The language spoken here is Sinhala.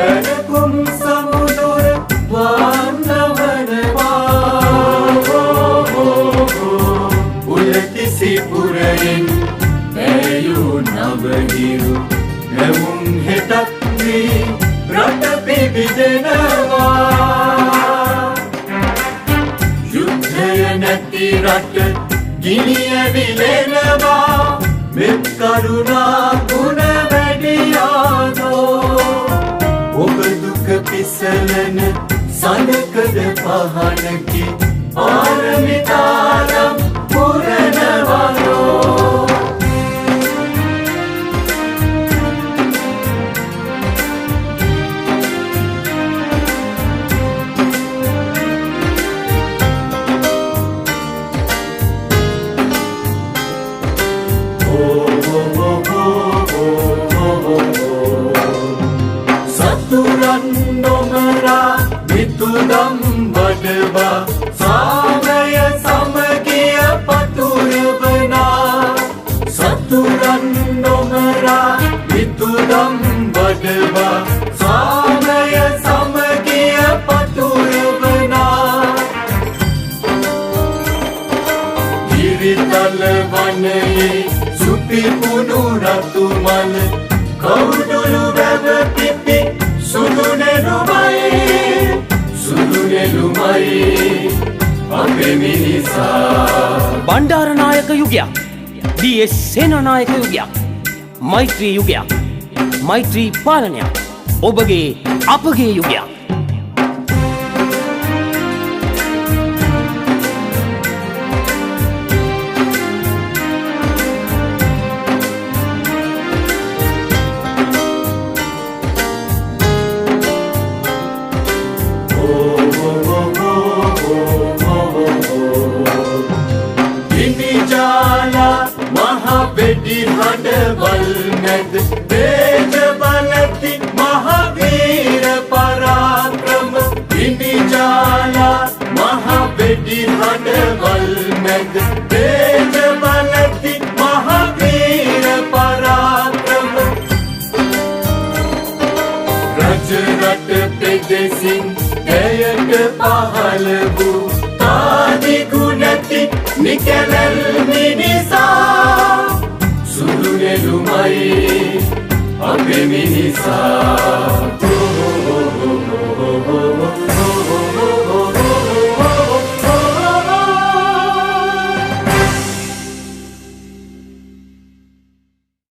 පැනකුම් සමුදුර උලතිසිපුරයෙන් ඇයු නවහිරු නැවුම් හෙටක් වී රට පිබිදෙනවා යුද්ධය නැති රට ගිනි ඇවිලෙනවා මෙත් කරුණා ගුණ වැඩියාදෝ ඔබ දුක පිසලන සඳකඩ පහනකි පාරමිතානම් පුරනවනෝ සතුරන් නොමරා මිතුදම් වඩවා සාමය සමගිය පතුරවනා සතුරන් නොමරා මිතුදම් වඩවා සාමය සමගිය පතුරවනා ගිරිතල වනයේ සුපිපුණු රතුමල කවුඩුළු වැව පිපි සුළුනෙළුමයි අපේ මිනිසා බණ්ඩාරනායක යුගයක් DS සේනානායක යුගයක් මෛත්‍රී යුගයක් මෛත්‍රී පාලනයක් ඔබගේ අපගේ යුගයක් වෙඩි හඬවල් නැද තේජ බලති මහවීර පරාක්‍රම විනිජාලා මහ වෙඩි හඬවල් නැද තේජ බලති මහවීර පරාක්‍රම රජ රට පෙදෙසින් ඇයට පහළ වූ ආදි ගුණති නිකලල් මිනිසා සුළුනෙළුමයි අපේ මිනිසා